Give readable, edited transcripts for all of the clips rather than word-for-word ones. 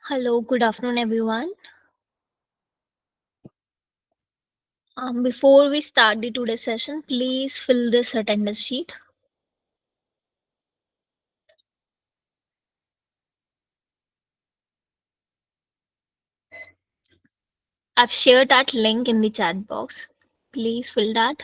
Hello, good afternoon, everyone. Before we start the today's session, please fill this attendance sheet. I've shared that link in the chat box. Please fill that.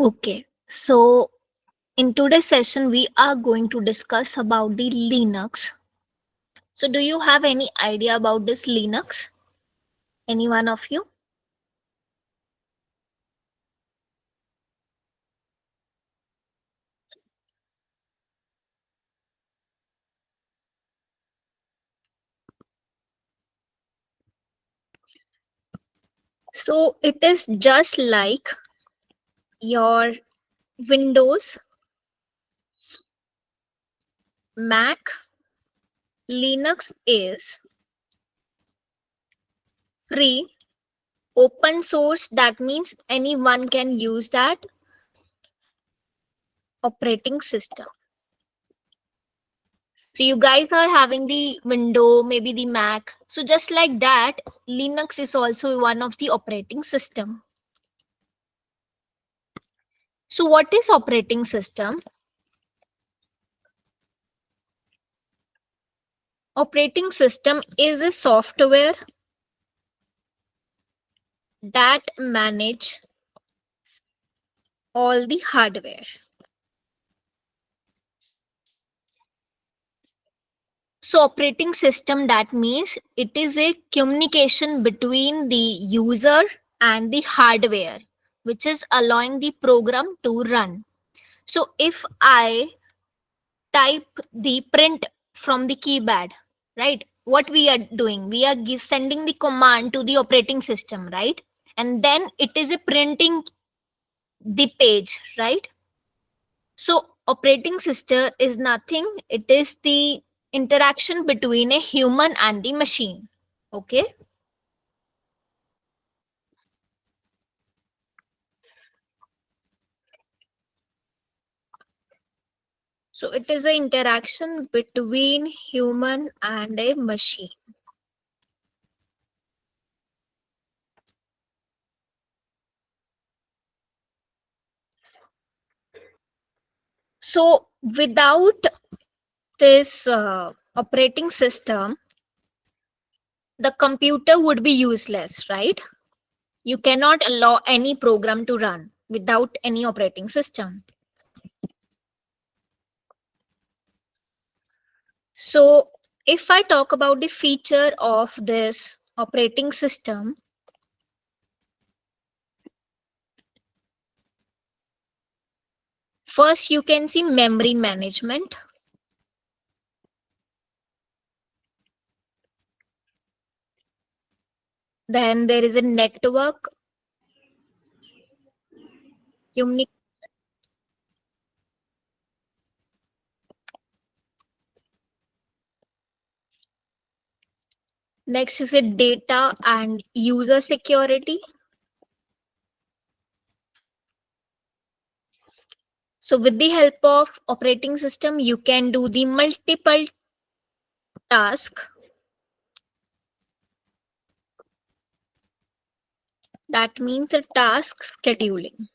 Okay, so in today's session, we are going to discuss about the Linux. So, do you have any idea about this Linux? Any one of you? So, it is just like your Windows, Mac. Linux is free, open source. That means anyone can use that operating system. So you guys are having the Windows, maybe the Mac. So just like that, Linux is also one of the operating system. So what is operating system? Operating system is a software that manage all the hardware. So operating system, that means it is a communication between the user and the hardware, which is allowing the program to run. So if I type the print from the keypad, right? What we are doing, we are sending the command to the operating system, right? And then it is a printing the page, right? So operating system is nothing, it is the interaction between a human and the machine. Okay, so it is an interaction between human and a machine. So without this operating system, the computer would be useless, right? You cannot allow any program to run without any operating system. So if I talk about the feature of this operating system, first you can see memory management. Then there is a network communication. Next is a data and user security. So with the help of operating system, you can do the multiple task. That means a task scheduling.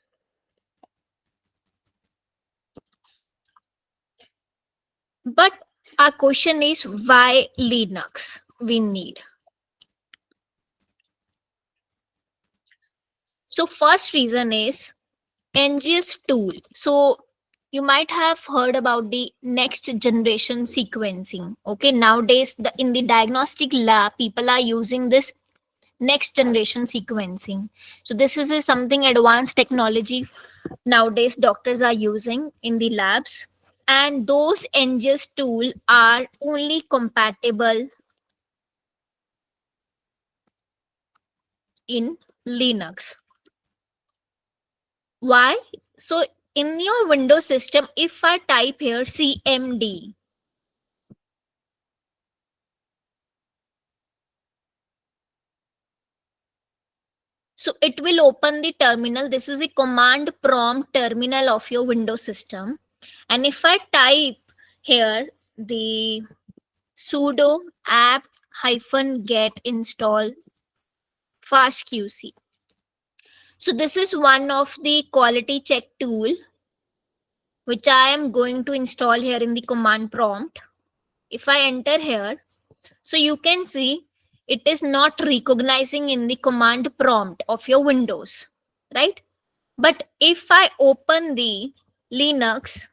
But our question is why Linux we need. So first reason is NGS tool. So you might have heard about the next generation sequencing. Okay, nowadays in the diagnostic lab, people are using this next generation sequencing. So this is a something advanced technology nowadays doctors are using in the labs, and those NGS tool are only compatible in Linux. Why? So in your Windows system, if I type here CMD, so it will open the terminal. This is a command prompt terminal of your Windows system. And if I type here the sudo apt hyphen get install fastqc. So this is one of the quality check tool which I am going to install here in the command prompt. If I enter here, so you can see it is not recognizing in the command prompt of your Windows, right? But if I open the Linux,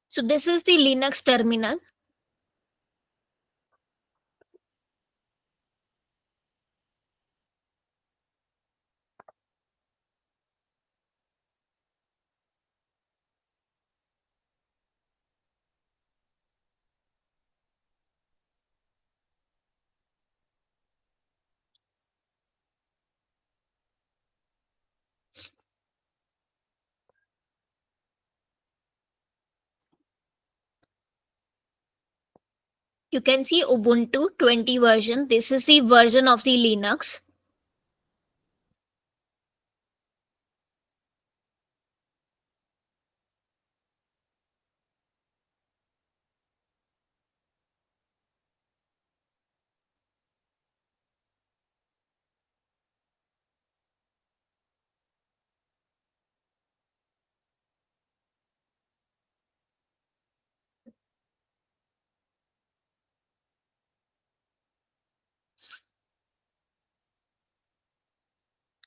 so this is the Linux terminal. You can see Ubuntu 20 version. This is the version of the Linux.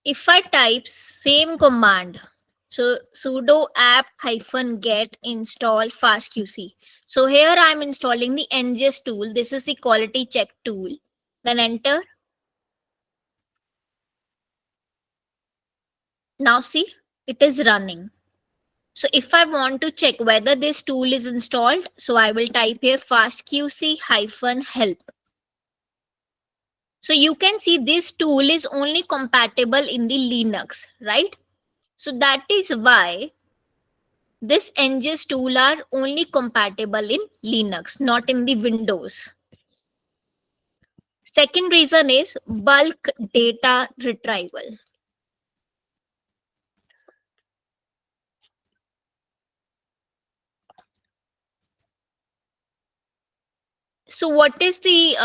If I type same command, so sudo apt hyphen get install fastqc. So here I am installing the NGS tool. This is the quality check tool. Then enter. Now see, it is running. So if I want to check whether this tool is installed, so I will type here fastqc hyphen help. So you can see this tool is only compatible in the Linux, right? So that is why this NGS tool are only compatible in Linux, not in the Windows. Second reason is bulk data retrieval. So what is the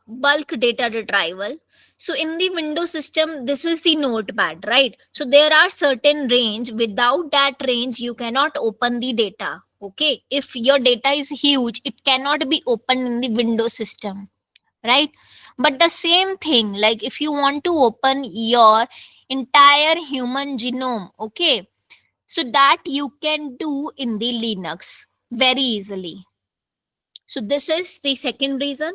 bulk data retrieval? So in the Windows system, this is the notepad, right? So there are certain range. Without that range, you cannot open the data. Okay. If your data is huge, it cannot be opened in the Windows system, right? But the same thing, like if you want to open your entire human genome, okay, so that you can do in the Linux very easily. So this is the second reason.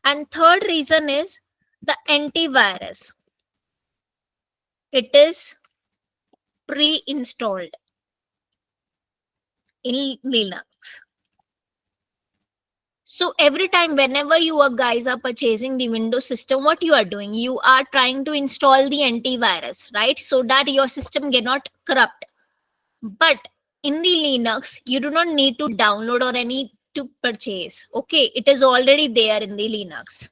And third reason is the antivirus. It is pre-installed in Linux. So every time whenever you are guys are purchasing the Windows system, what you are doing? You are trying to install the antivirus, right? So that your system cannot corrupt. But in the Linux, you do not need to download or any to purchase. Okay, it is already there in the Linux.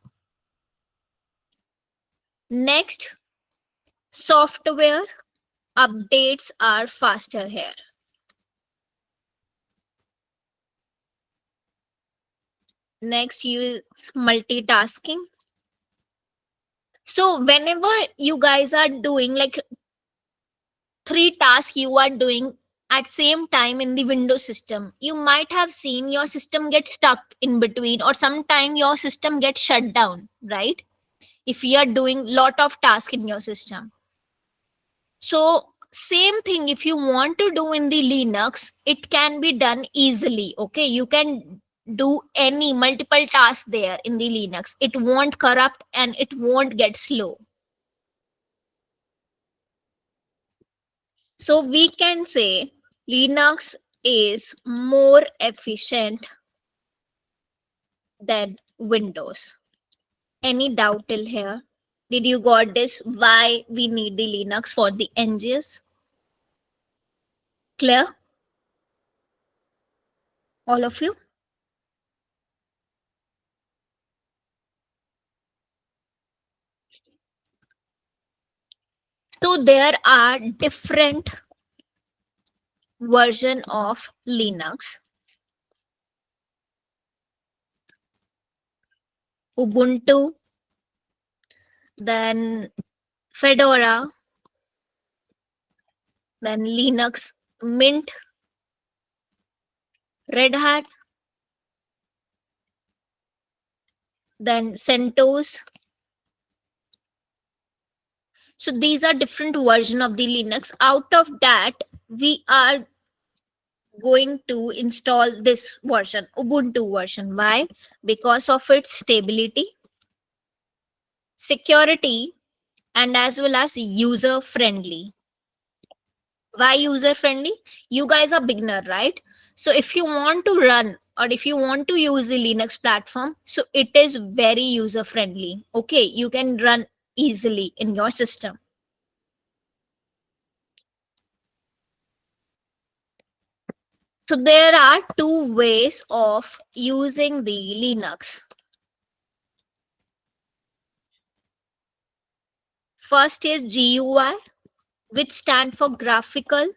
Next, software updates are faster here. Next, use multitasking. So whenever you guys are doing like three tasks you are doing at same time in the Windows system, you might have seen your system get stuck in between, or sometime your system gets shut down, right? If you are doing lot of tasks in your system. So same thing, if you want to do in the Linux, it can be done easily. Okay, you can do any multiple tasks there in the Linux. It won't corrupt and it won't get slow. So we can say Linux is more efficient than Windows. Any doubt till here? Did you got this? Why we need the Linux for the NGS? Clear? All of you? So there are different version of Linux. Ubuntu, then Fedora, then Linux Mint, Red Hat, then CentOS. So these are different version of the Linux. Out of that, we are going to install this version, Ubuntu version. Why? Because of its stability, security, and as well as user friendly. Why user friendly? You guys are beginner, right? So if you want to run or if you want to use the Linux platform, so it is very user friendly. Okay, you can run easily in your system. So there are two ways of using the Linux. First is GUI, which stand for graphical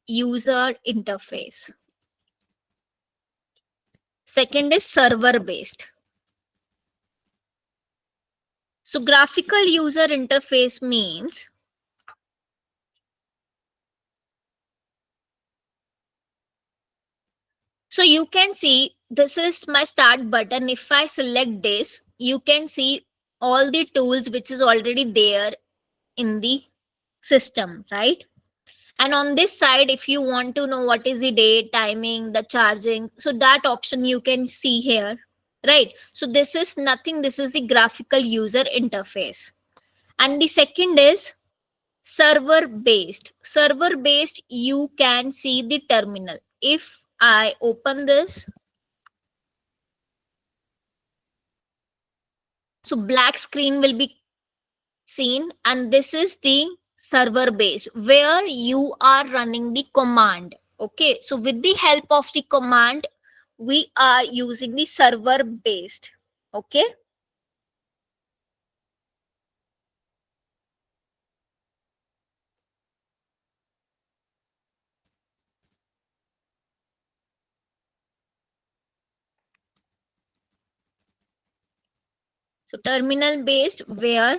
user interface. Second is server based. So graphical user interface means, so you can see this is my start button. If I select this, you can see all the tools which is already there in the system, right? And on this side, if you want to know what is the date, timing, the charging, so that option you can see here, right? So this is nothing, this is the graphical user interface. And the second is server based. Server based, you can see the terminal. If I open this, so black screen will be seen, and this is the server base where you are running the command. Okay, so with the help of the command, we are using the server based. Okay, so terminal based where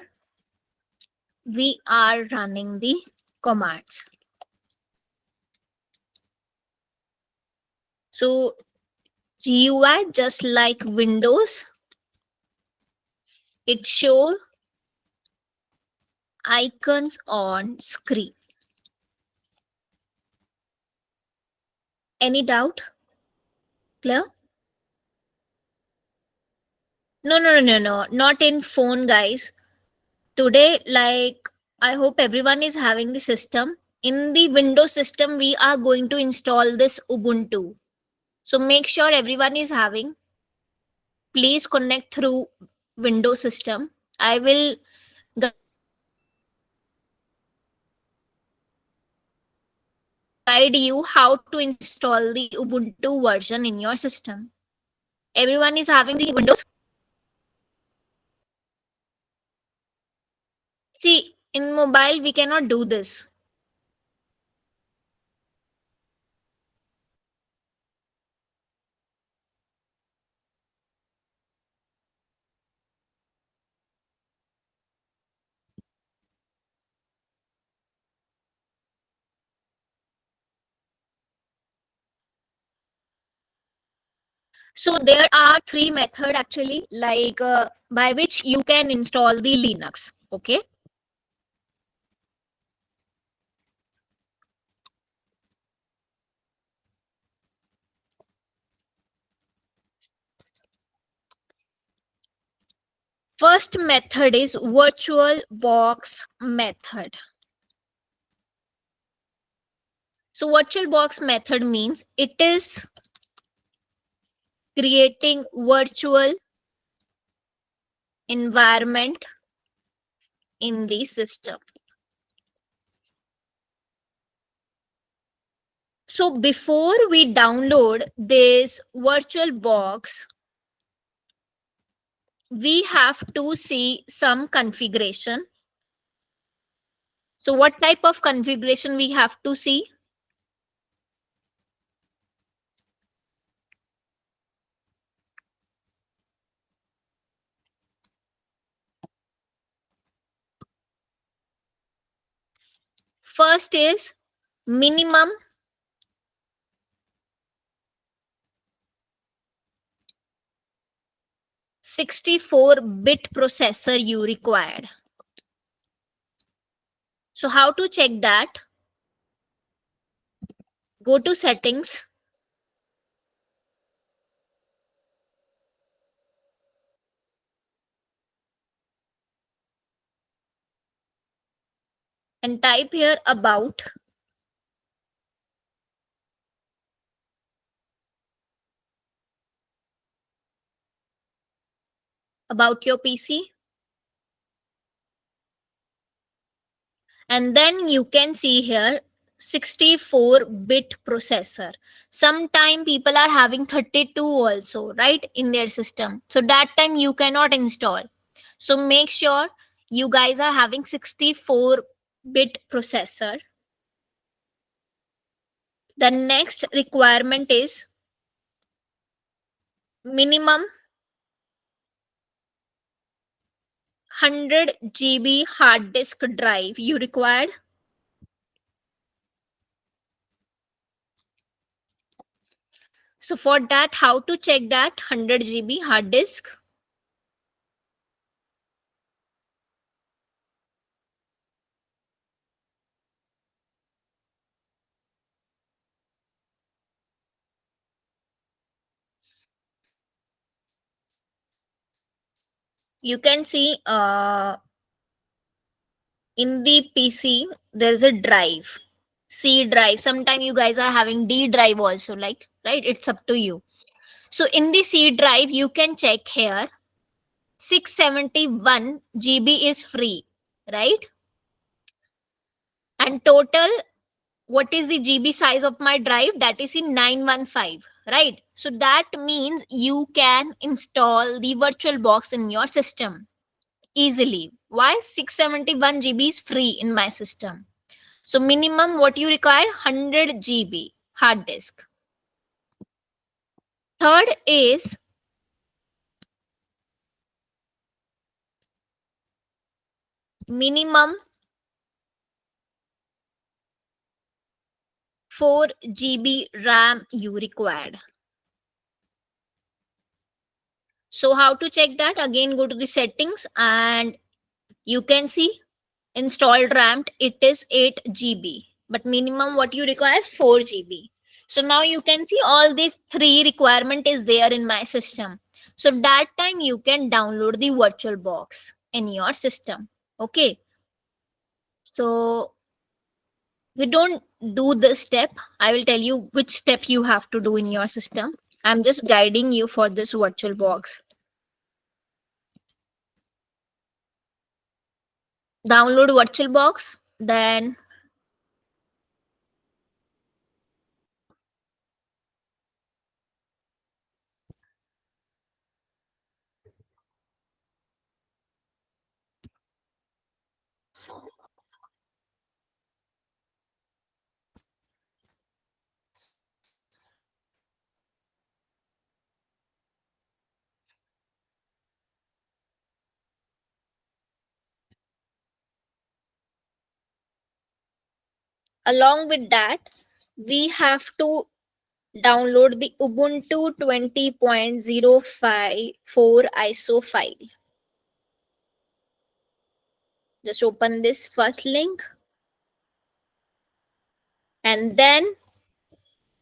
we are running the commands. So GUI, just like Windows, it shows icons on screen. Any doubt? Clear? No, no, no, no, no, not in phone, guys. Today, like, I hope everyone is having the system. In the Windows system, we are going to install this Ubuntu. So make sure everyone is having. Please connect through Windows system. I will guide you how to install the Ubuntu version in your system. Everyone is having the Windows. See, in mobile, we cannot do this. So there are three method actually, like by which you can install the Linux. Okay. First method is virtual box method. So virtual box method means it is creating virtual environment in the system. So before we download this virtual box, we have to see some configuration. So what type of configuration we have to see? First is minimum 64-bit processor you required. So how to check that? Go to settings, and type here about your PC, and then you can see here 64-bit processor. Sometime people are having 32 also, right, in their system. So that time you cannot install. So make sure you guys are having 64-bit processor. The next requirement is minimum 100 GB hard disk drive you required. So for that, how to check that 100 GB hard disk? You can see in the PC there's a drive, C drive. Sometimes you guys are having D drive also, like, right? It's up to you. So in the C drive, you can check here 671 GB is free, right? And total, what is the GB size of my drive? That is in 915, right? So that means you can install the virtual box in your system easily. Why? 671 GB is free in my system. So minimum what you require, 100 GB hard disk. Third is minimum 4 GB RAM you required. So how to check that? Again, go to the settings and you can see installed RAM, it is 8 GB. But minimum what you require, 4 GB. So now you can see all these three requirement is there in my system. So that time you can download the virtual box in your system. Okay. So we don't do this step. I will tell you which step you have to do in your system. I'm just guiding you for this virtual box. Download virtual box, then along with that, we have to download the Ubuntu 20.054 ISO file. Just open this first link and then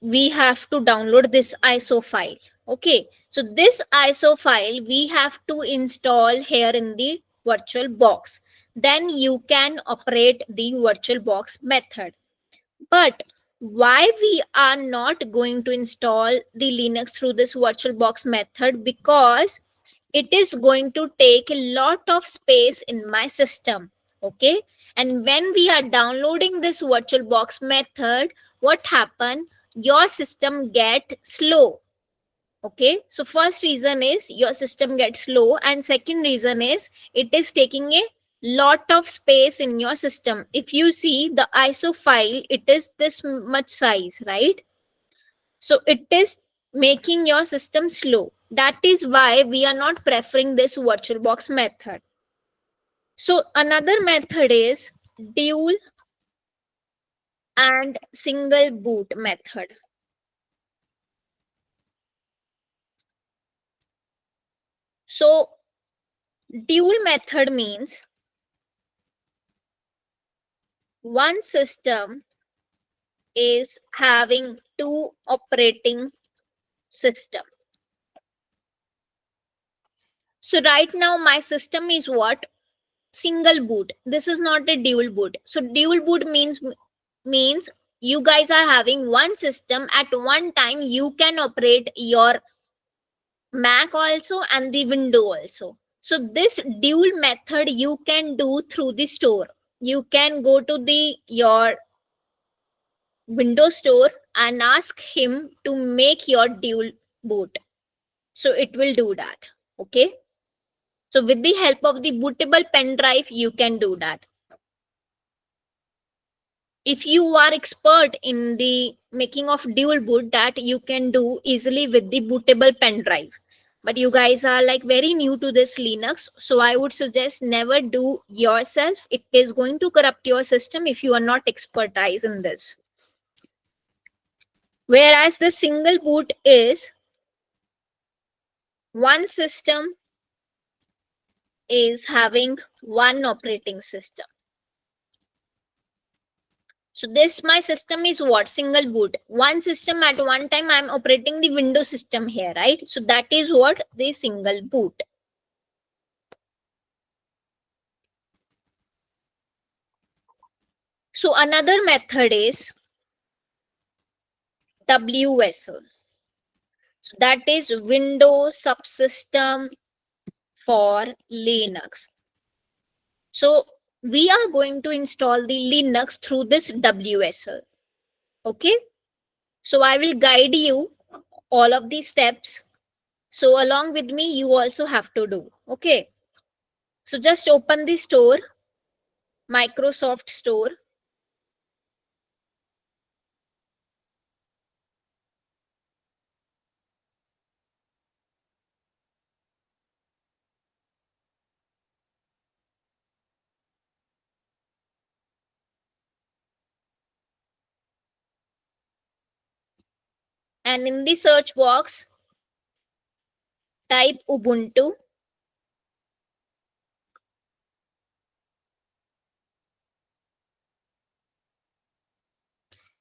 we have to download this ISO file. Okay, so this ISO file we have to install here in the virtual box. Then you can operate the virtual box method. But why we are not going to install the Linux through this virtual box method? Because it is going to take a lot of space in my system. Okay, and when we are downloading this virtual box method, what happen? Your system get slow. Okay, so first reason is your system gets slow, and second reason is it is taking a lot of space in your system. If you see the ISO file, it is this much size, right? So it is making your system slow. That is why we are not preferring this virtualbox method. So another method is dual and single boot method. So dual method means one system is having two operating system. So right now my system is what? Single boot. This is not a dual boot. So dual boot means you guys are having one system at one time. You can operate your Mac also and the Window also. So this dual method you can do through the store. You can go to the your Windows store and ask him to make your dual boot. So it will do that. Okay. So with the help of the bootable pen drive, you can do that. If you are expert in the making of dual boot, that you can do easily with the bootable pen drive. But you guys are like very new to this Linux, so I would suggest never do yourself. It is going to corrupt your system if you are not expertise in this. Whereas the single boot is one system is having one operating system. So this my system is what? Single boot. One system at one time I'm operating the Windows system here, right? So that is what the single boot. So another method is WSL. So that is Windows Subsystem for Linux. So we are going to install the Linux through this WSL. Okay. So I will guide you all of these steps. So along with me, you also have to do. Okay. So just open the store, Microsoft Store. And in the search box, type Ubuntu.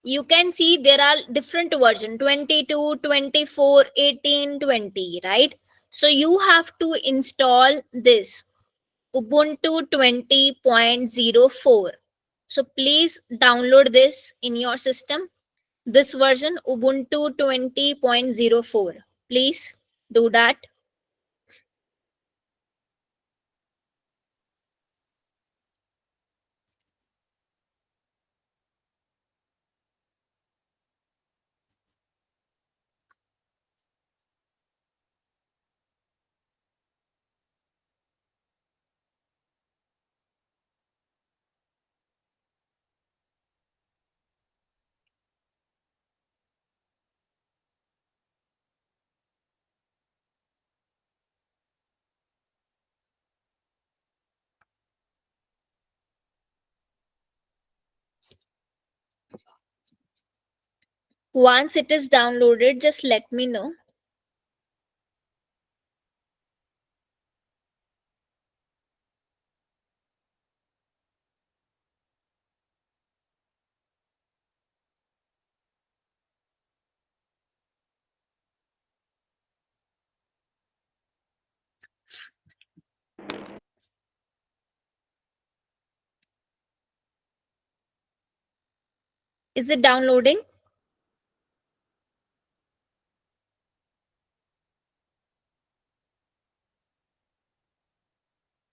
You can see there are different version 22, 24, 18, 20, right? So you have to install this Ubuntu 20.04. So please download this in your system. This version Ubuntu 20.04. Please do that. Once it is downloaded, just let me know. Is it downloading?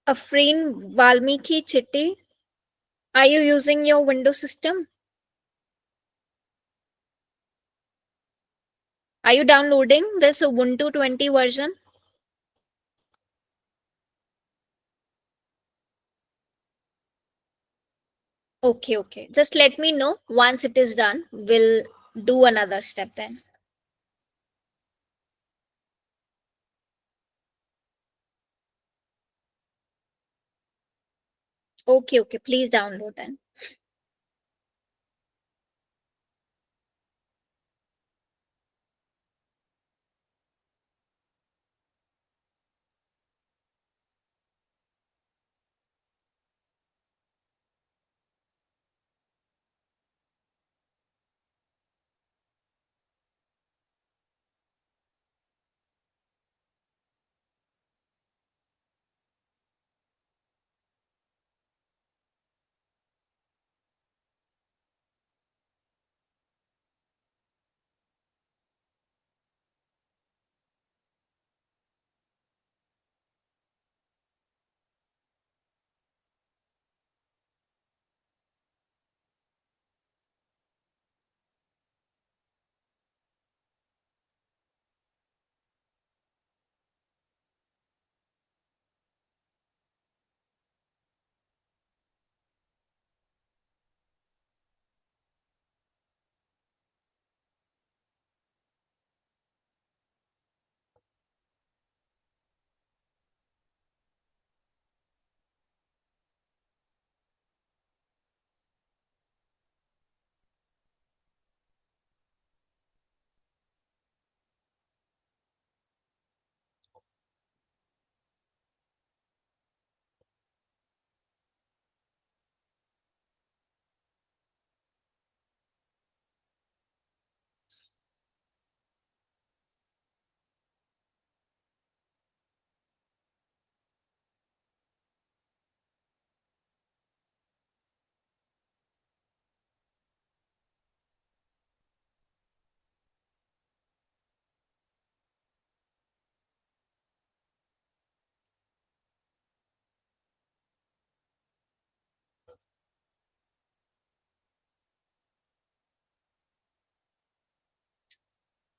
Afreen Valmiki Chitti, are you using your Windows system? Are you downloading this Ubuntu 20 version? Okay, okay. Just let me know once it is done. We'll do another step then. Okay, okay. Please download then.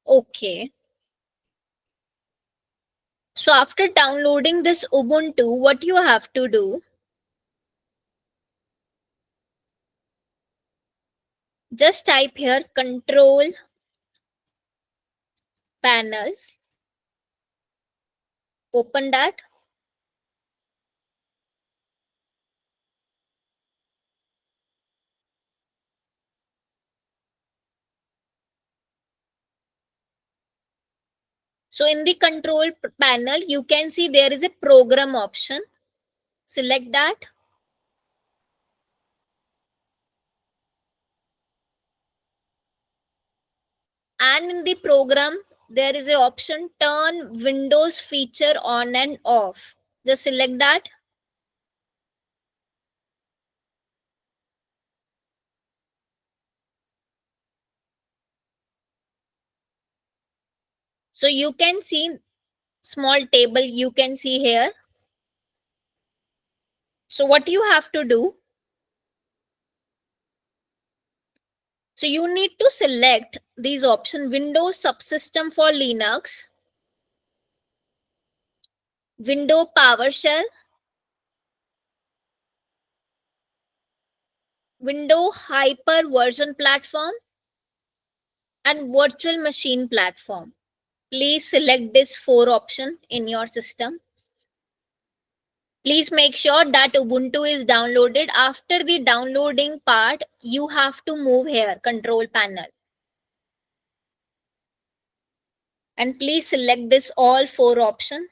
Okay. So after downloading this Ubuntu, what you have to do, just type here control panel, open that. So in the control panel, you can see there is a program option. Select that. And in the program, there is a option turn Windows feature on and off. Just select that. So you can see small table you can see here. So what you have to do, so you need to select these options: Windows subsystem for Linux, Windows PowerShell, Windows Hyper Version Platform, and Virtual Machine Platform. Please select this 4 option in your system. Please make sure that Ubuntu is downloaded. After the downloading part, you have to move here, control panel. And please select this all 4 option.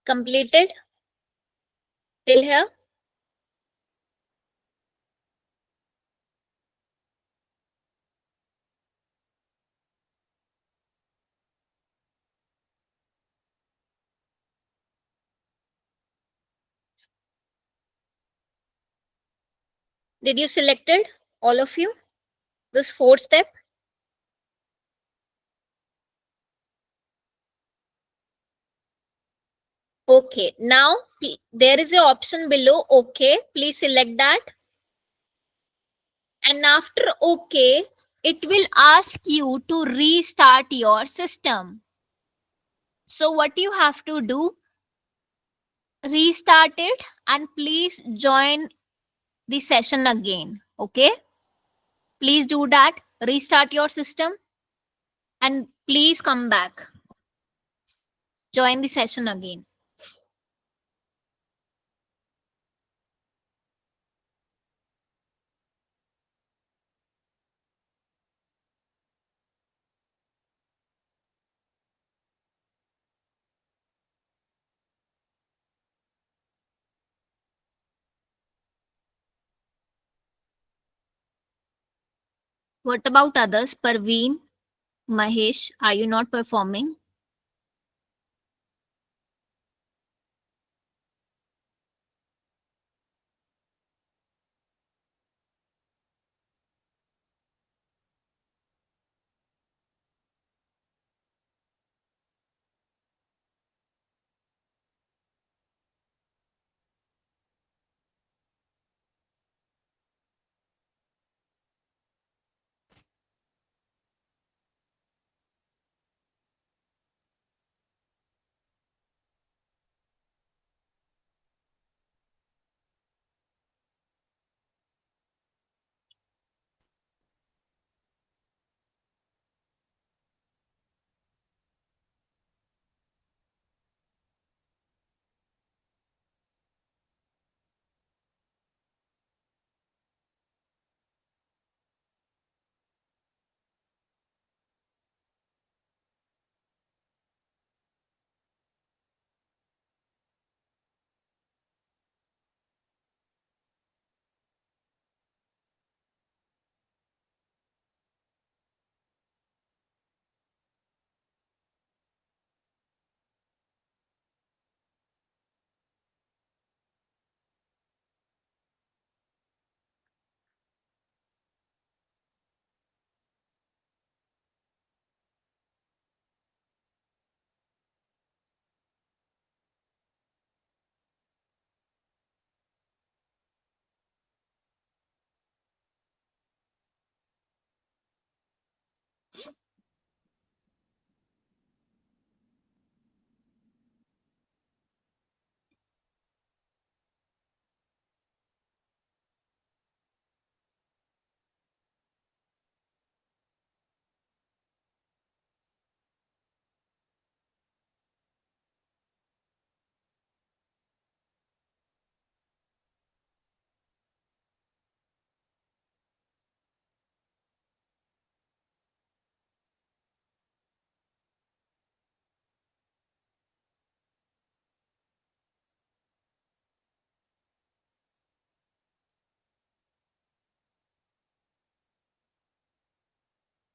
Completed till here. Did you selected all of you this fourth step? Okay, now there is a option below. Okay, please select that. And after okay, it will ask you to restart your system. So what you have to do, restart it and please join the session again. Okay, please do that. Restart your system and please come back. Join the session again. What about others? Parveen, Mahesh, are you not performing?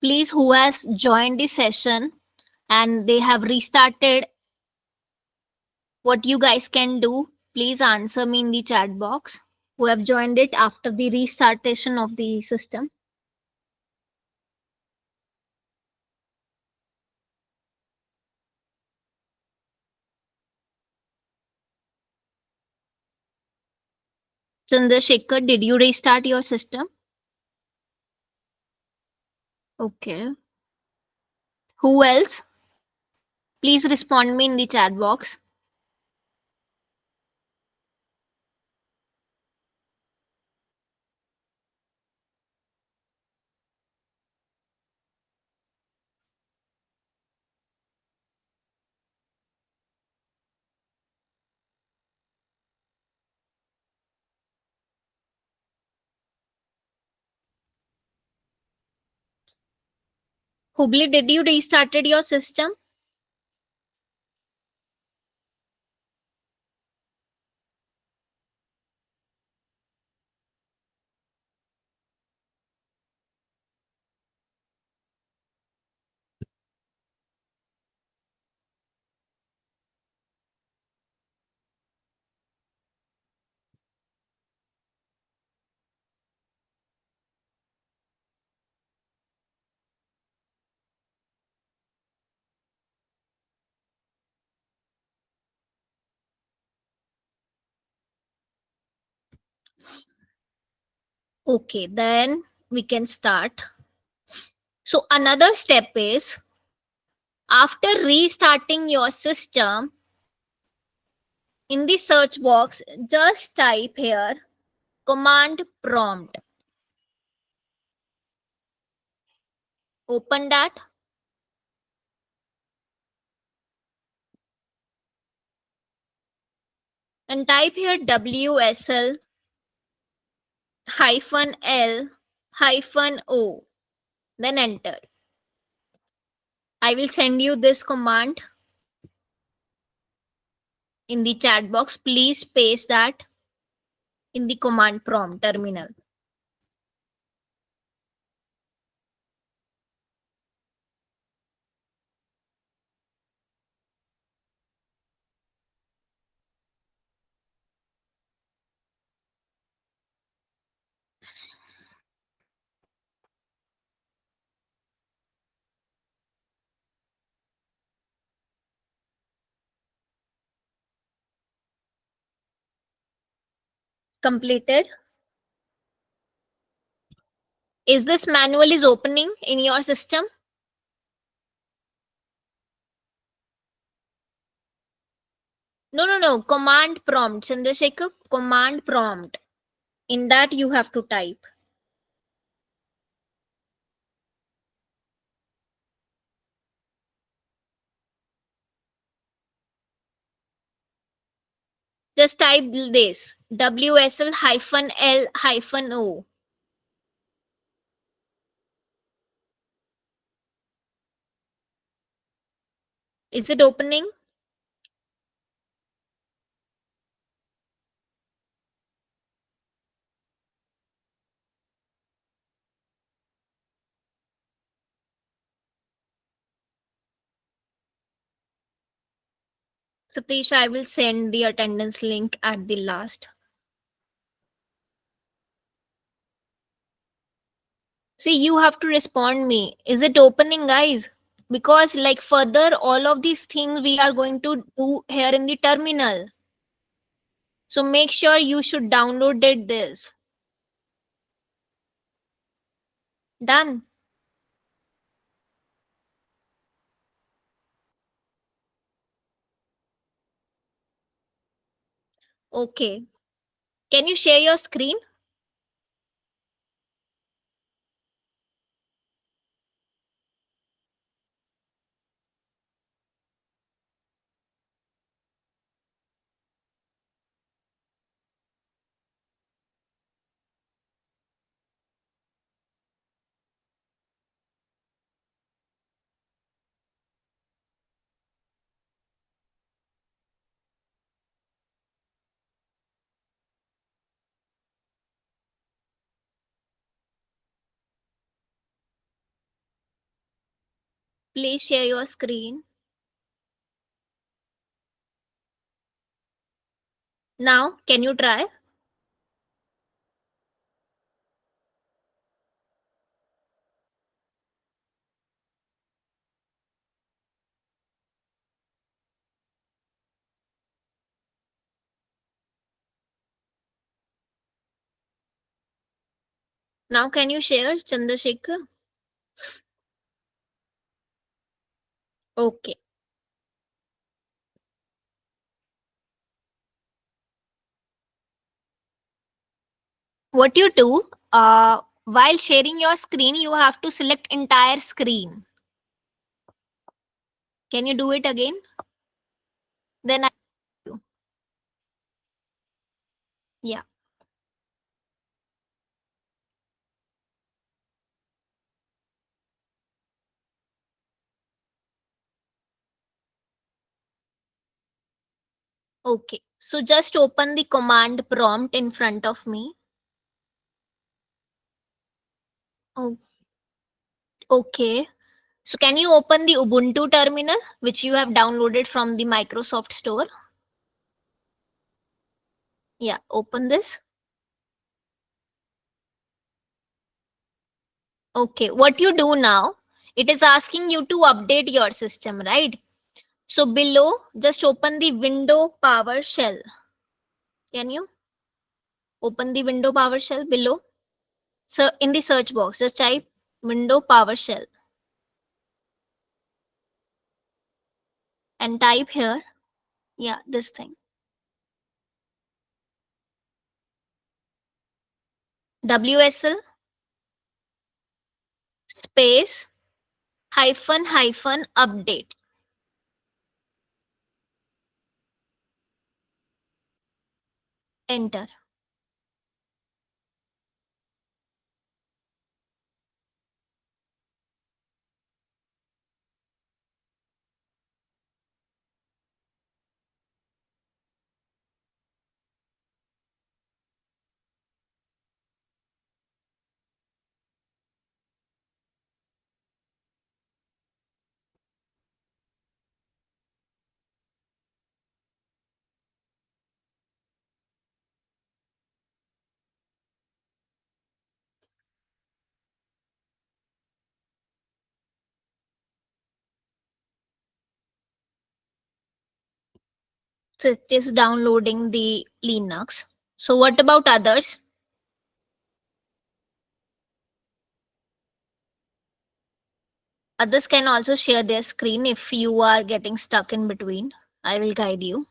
Please, who has joined the session and they have restarted, what you guys can do, please answer me in the chat box. Who have joined it after the restartation of the system? Chandrasekhar, did you restart your system? Okay. Who else? Please respond me in the chat box. Hubli, did you restarted your system? Okay, then we can start. So another step is, after restarting your system, in the search box, just type here command prompt. Open that and type here WSL hyphen L hyphen O. Then enter. I will send you this command in the chat box. Please paste that in the command prompt terminal. Completed. Is this manual is opening in your system? No. Command prompt. Chandrasekhar, command prompt. In that you have to type. Just type this WSL hyphen L hyphen O. Is it opening? Satish, I will send the attendance link at the last. See, you have to respond me. Is it opening, guys? Because like further, all of these things we are going to do here in the terminal. So make sure you should download it this. Done. Okay. Can you share your screen? Please share your screen. Now, can you try? Now, can you share, Chandrasekhar? Okay. What you do, while sharing your screen, you have to select entire screen. Can you do it again? Then I do. Yeah. Okay. So just open the command prompt in front of me. Oh, okay. So can you open the Ubuntu terminal, which you have downloaded from the Microsoft Store? Yeah, open this. Okay, what you do now, it is asking you to update your system, right? So below, just open the window PowerShell. Can you open the window PowerShell below? So in the search box, just type window PowerShell and type here, yeah, this thing, WSL space hyphen hyphen update. Enter. So it is downloading the Linux. So what about others? Others can also share their screen if you are getting stuck in between. I will guide you.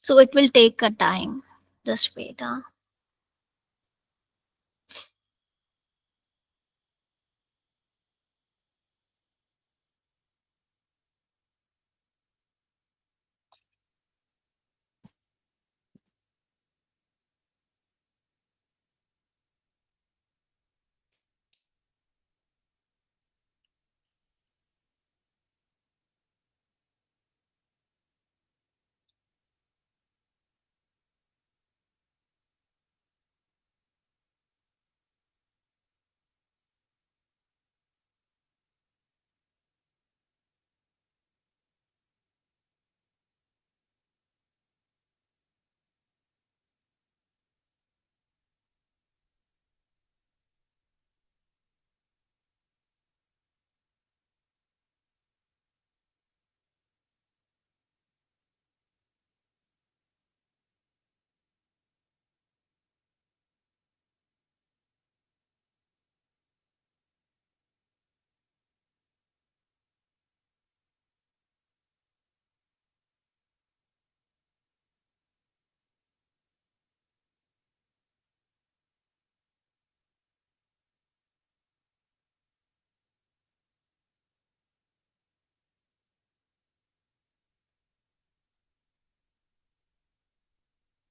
So it will take a time. Just wait. Huh?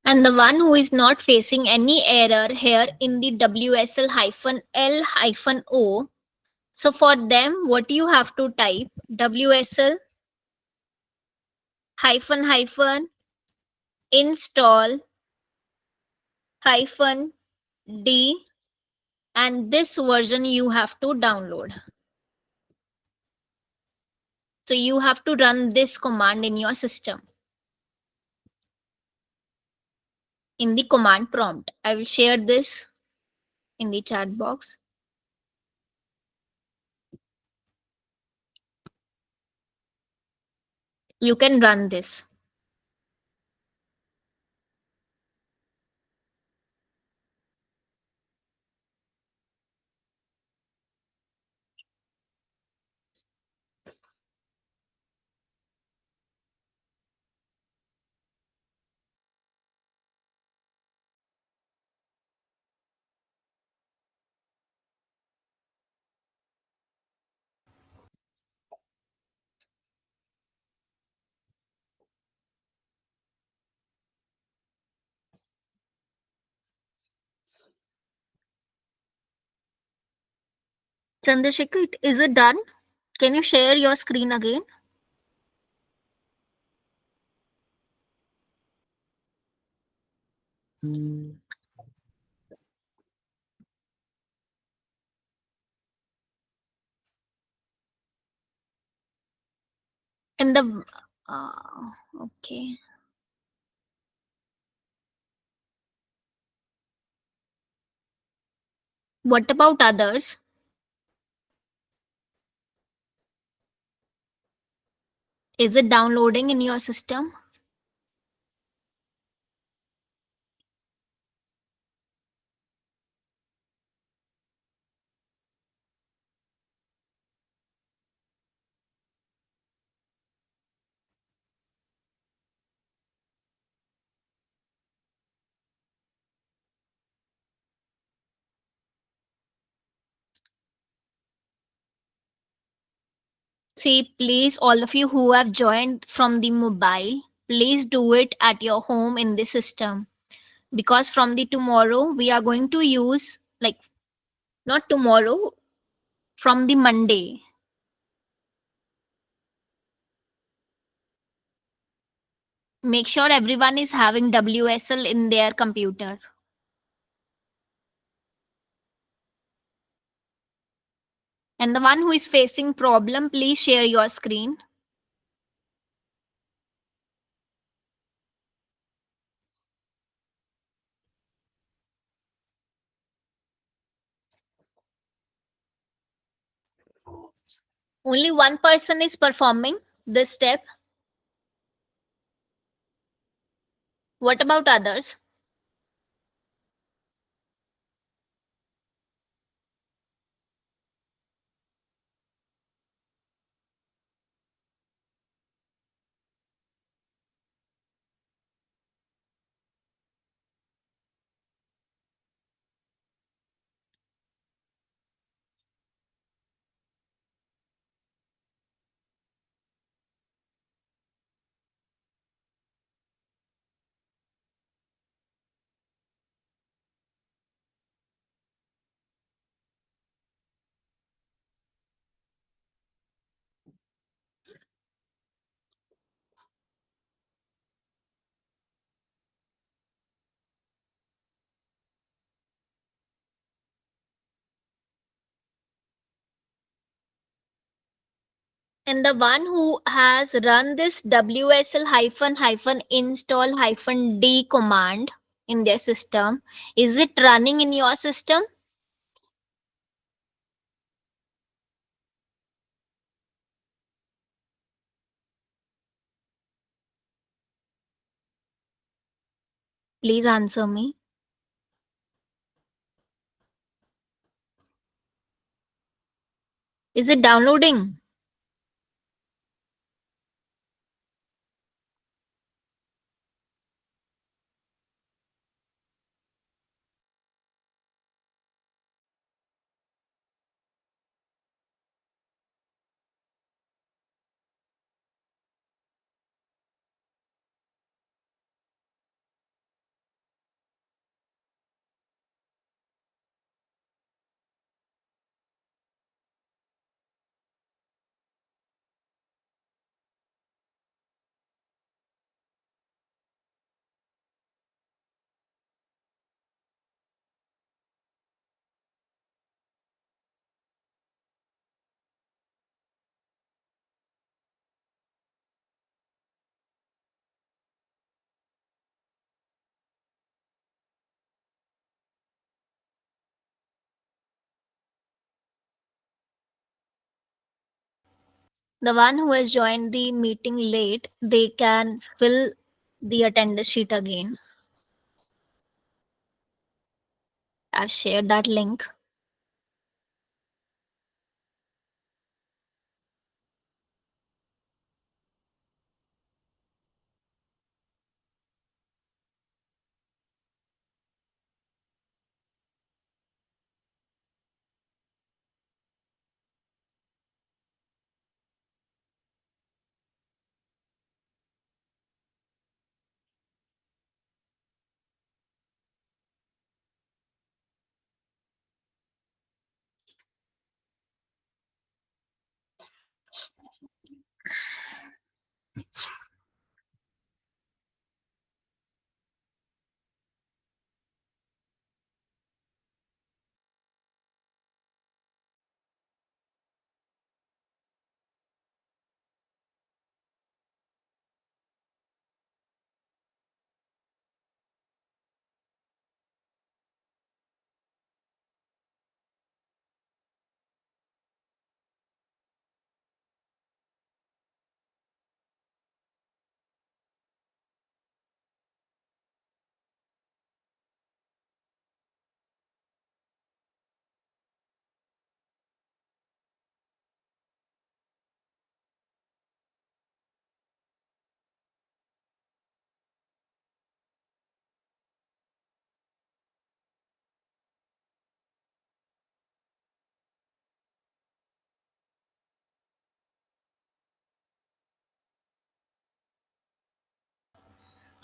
And the one who is not facing any error here in the WSL-L-O. So for them, what you have to type WSL hyphen hyphen install hyphen D, and this version you have to download. So you have to run this command in your system in the command prompt. I will share this in the chat box. You can run this. Chandrasekhar, is it done? Can you share your screen again? In the okay. What about others? Is it downloading in your system? See, please, all of you who have joined from the mobile, please do it at your home in the system. Because from the tomorrow, we are going to use, like, not tomorrow, from the Monday. Make sure everyone is having WSL in their computer. And the one who is facing problem, please share your screen. Only one person is performing this step. What about others? And the one who has run this WSL hyphen hyphen install hyphen D command in their system, is it running in your system? Please answer me. Is it downloading? The one who has joined the meeting late, they can fill the attendance sheet again. I've shared that link.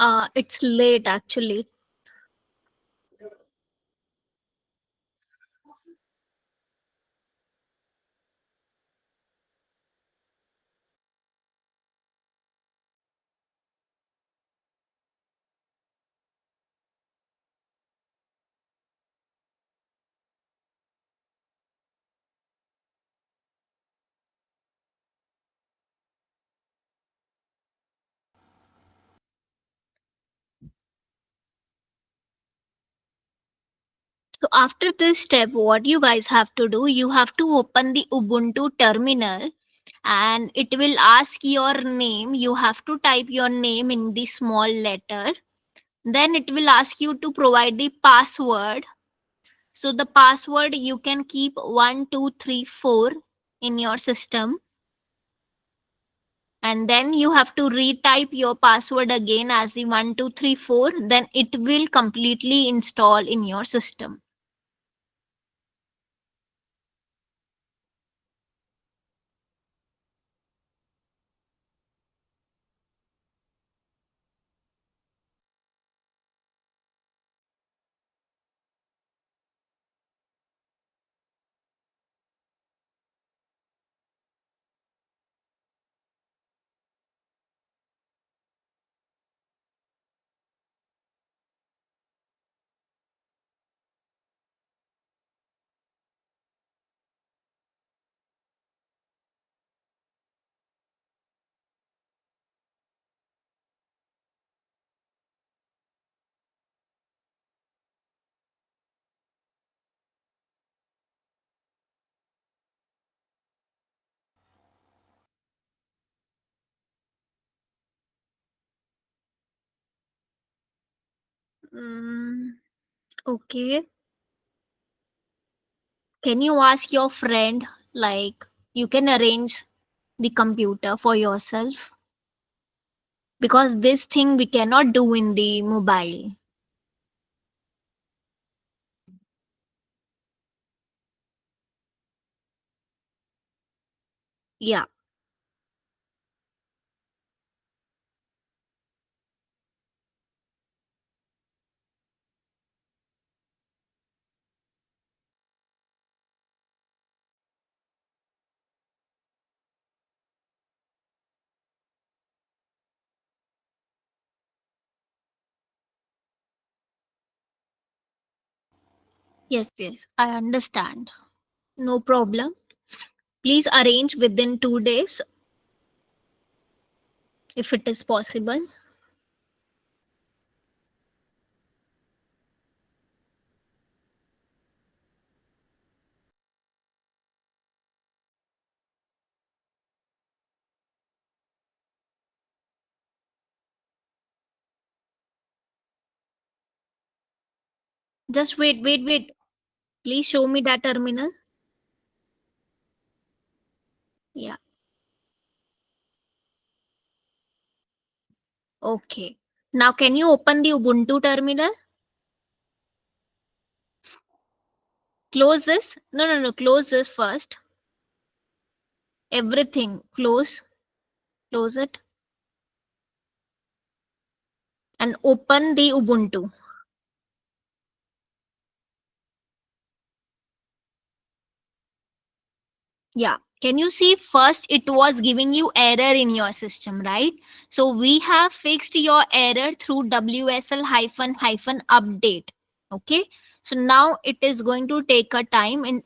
It's late actually. So after this step, what you guys have to do, you have to open the Ubuntu terminal and it will ask your name. You have to type your name in the small letter. Then it will ask you to provide the password. So the password you can keep 1234 in your system, and then you have to retype your password again as the 1234. Then it will completely install in your system. Mm, okay. Can you ask your friend, like, you can arrange the computer for yourself? Because this thing we cannot do in the mobile. Yeah. Yes, yes. I understand. No problem. Please arrange within 2 days if it is possible. Just wait, wait, wait. Please show me that terminal. Yeah. Okay. Now, can you open the Ubuntu terminal? Close this. No, no, no. Close this first. Everything. Close. Close it. And open the Ubuntu. Yeah. Can you see first it was giving you error in your system, right? So we have fixed your error through WSL hyphen update. Okay. So now it is going to take a time, and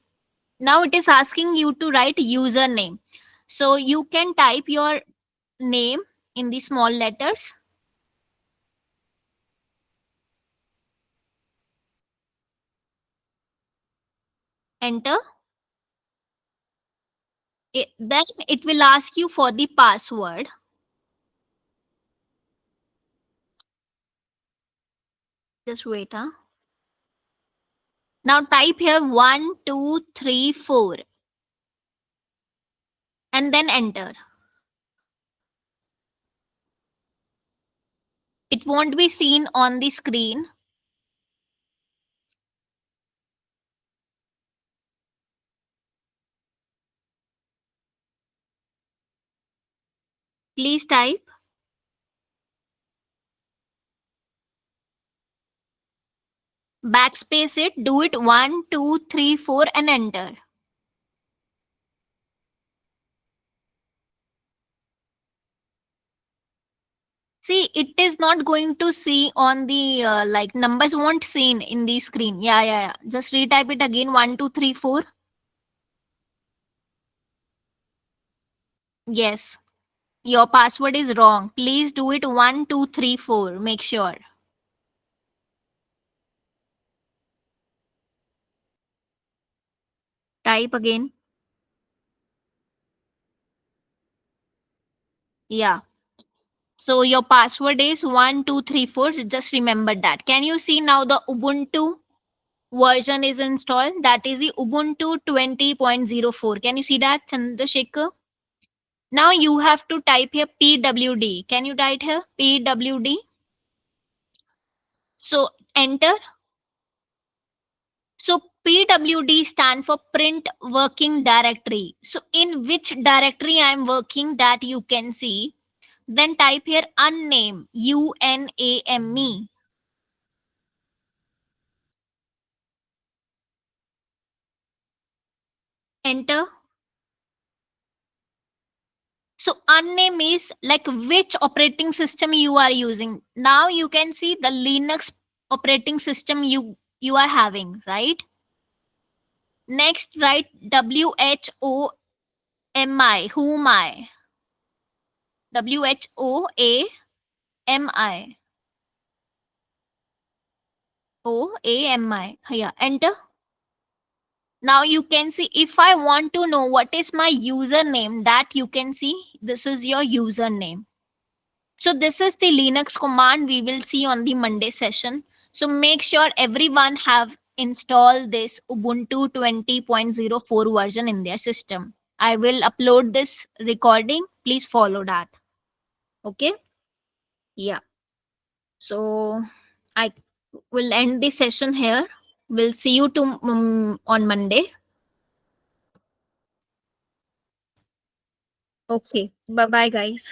now it is asking you to write username. So you can type your name in the small letters, enter. Then it will ask you for the password. Just wait, huh? Now type here 1234 and then enter. It won't be seen on the screen. Please type. Backspace it, do it 1, 2, 3, 4, and enter. See, it is not going to see on the like numbers won't seen in the screen. Yeah. Just retype it again. 1, 2, 3, 4. Yes. Your password is wrong. Please do it 1, 2, 3, 4. Make sure. Type again. Yeah. So your password is 1, 2, 3, 4. Just remember that. Can you see now the Ubuntu version is installed? That is the Ubuntu 20.04. Can you see that, Chandrasekhar? Now you have to type here PWD. Can you type here PWD? So enter. So PWD stand for print working directory. So in which directory I am working, that you can see. Then type here unname, UNAME. Enter. So unname is like which operating system you are using. Now you can see the Linux operating system you are having, right? Next write WHOMI, whom I. WHOAMI. OAMI. Yeah, enter. Now you can see if I want to know what is my username, that you can see this is your username. So this is the Linux command we will see on the Monday session. So make sure everyone have installed this Ubuntu 20.04 version in their system. I will upload this recording. Please follow that. Okay? Yeah. So I will end the session here. We'll see you on Monday. Okay. Bye bye, guys.